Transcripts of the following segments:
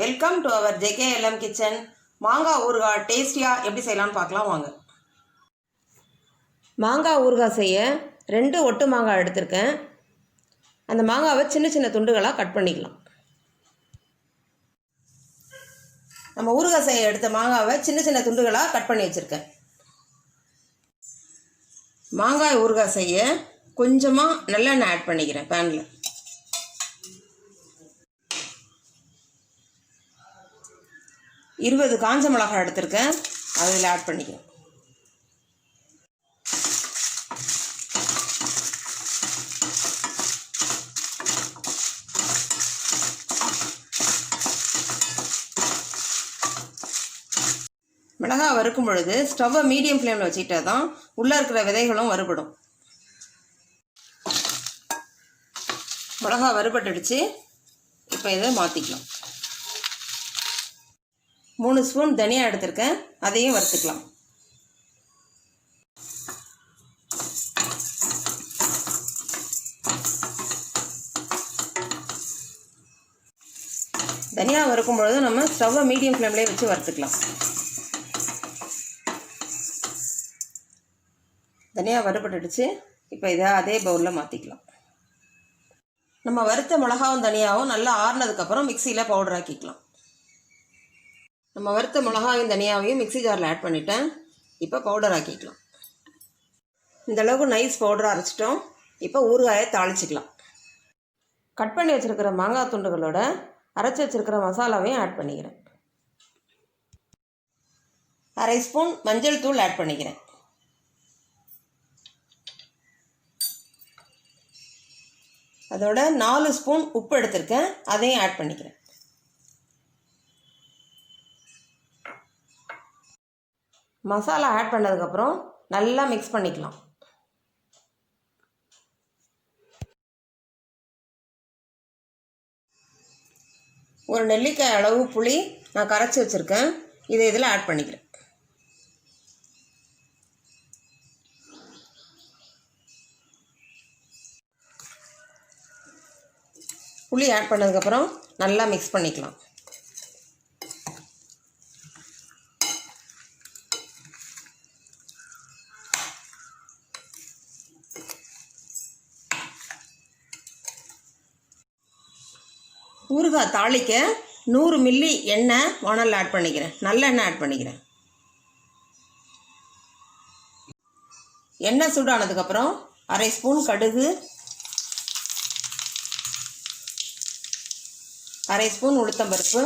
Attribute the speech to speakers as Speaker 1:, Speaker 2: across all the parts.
Speaker 1: Welcome to our JKLM kitchen. மாங்காய் ஊறுகாய் டேஸ்டியாக எப்படி செய்யலாம்னு பார்க்கலாம் வாங்க. மாங்காய் ஊறுகாய் செய்ய 2 ஒட்டு மாங்காய் எடுத்திருக்கேன். அந்த மாங்காவை சின்ன சின்ன துண்டுகளாக கட் பண்ணிக்கலாம். நம்ம ஊறுகாய் செய்ய எடுத்த மாங்காவை சின்ன சின்ன துண்டுகளாக கட் பண்ணி வச்சுருக்கேன். மாங்காய் ஊறுகாய் செய்ய கொஞ்சமாக நல்லெண்ணெய் ஆட் பண்ணிக்கிறேன் பேனில். இருபது காஞ்ச மிளகாய் எடுத்திருக்கேன், அதில் ஆட் பண்ணிக்கிறேன். மிளகாய் வறுக்கும் பொழுது ஸ்டவ்வை மீடியம் ஃப்ளேமில் வச்சுக்கிட்டா தான் உள்ளே இருக்கிற விதைகளும் வறுபடும். மிளகாய் வறுபட்டுடுச்சு. இப்போ இதை மாற்றிக்கலாம். 3 ஸ்பூன் தனியா எடுத்திருக்கேன், அதையும் வறுத்துக்கலாம். தனியா வறுக்கும் பொழுது நம்ம ஸ்டவ்வை மீடியம் ஃப்ளேம்லேயே வச்சு வறுத்துக்கலாம். தனியா வறுபட்டுடுச்சு. இப்போ இதை அதே பவுலில் மாற்றிக்கலாம். நம்ம வறுத்த மிளகாவும் தனியாகவும் நல்லா ஆறுனதுக்கப்புறம் மிக்சியில் பவுடர் ஆக்கிக்கலாம். நம்ம வறுத்த மிளகாயும் தனியாவையும் மிக்சி ஜாரில் ஆட் பண்ணிட்டேன். இப்போ பவுடர் ஆக்கிக்கலாம். இந்தளவுக்கு நைஸ் பவுடராக அரைச்சிட்டோம். இப்போ ஊறுகாயை தாளிச்சிக்கலாம். கட் பண்ணி வச்சுருக்கிற மாங்காய் துண்டுகளோட அரைச்சி வச்சுருக்கிற மசாலாவையும் ஆட் பண்ணிக்கிறேன். 1/2 ஸ்பூன் மஞ்சள் தூள் ஆட் பண்ணிக்கிறேன். அதோட 4 ஸ்பூன் உப்பு எடுத்திருக்கேன், அதையும் ஆட் பண்ணிக்கிறேன். மசாலா ஆட் பண்ணதுக்கப்புறம் நல்லா மிக்ஸ் பண்ணிக்கலாம். ஒரு நெல்லிக்காய் அளவு புளி நான் கரைச்சி வச்சுருக்கேன், இதை இதில் ஆட் பண்ணிக்கிறேன். புளி ஆட் பண்ணதுக்கப்புறம் நல்லா மிக்ஸ் பண்ணிக்கலாம். ஊறுகாய் தாளிக்க 100 மில்லி எண்ணெய் வானலில் ஆட் பண்ணிக்கிறேன். நல்லெண்ணெய் ஆட் பண்ணிக்கிறேன். எண்ணெய் சூடானதுக்கப்புறம் 1/2 ஸ்பூன் கடுகு, 1/2 ஸ்பூன் உளுத்தம்பருப்பு,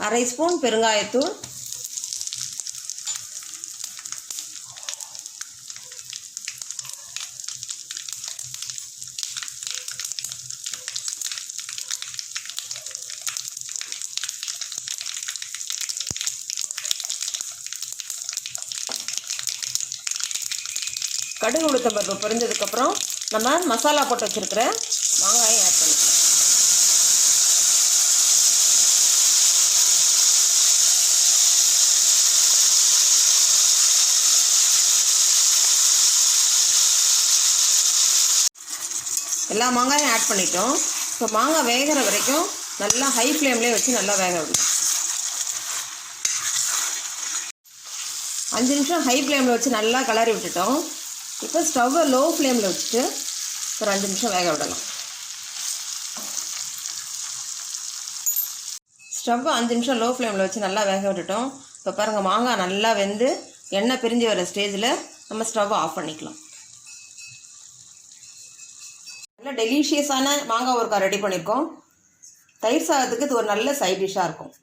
Speaker 1: 1/2 ஸ்பூன் பெருங்காயத்தூள், 1 உளுத்தம்பருப்பு பொரிஞ்சதுக்கப்புறம் நம்ம மசாலா போட்டு வச்சுருக்கிற மாங்காயும் ஆட் பண்ணிக்கலாம். எல்லா மாங்காயும் ஆட் பண்ணிட்டோம். இப்போ மாங்காய் வேகிற வரைக்கும் நல்லா ஹை ஃப்ளேம்லேயே வச்சு நல்லா வேக விடணும். 5 நிமிஷம் ஹை ஃப்ளேமில் வச்சு நல்லா கிளறி விட்டுட்டோம். இப்போ ஸ்டவ்வை லோ ஃப்ளேமில் வச்சுட்டு ஒரு 5 நிமிஷம் வேக விடலாம். ஸ்டவ்வை 5 நிமிஷம் லோ ஃப்ளேமில் வச்சு நல்லா வேக விட்டுட்டோம். இப்போ பாருங்கள், மாங்காய் நல்லா வெந்து எண்ணெய் பிரிஞ்சு வர ஸ்டேஜில் நம்ம ஸ்டவ்வை ஆஃப் பண்ணிக்கலாம். நல்லா டெலிஷியஸான மாங்காய் ஊறுகாய் ரெடி பண்ணியிருக்கோம். தயிர் சாதத்துக்கு இது ஒரு நல்ல சைட் டிஷ்ஷாக இருக்கும்.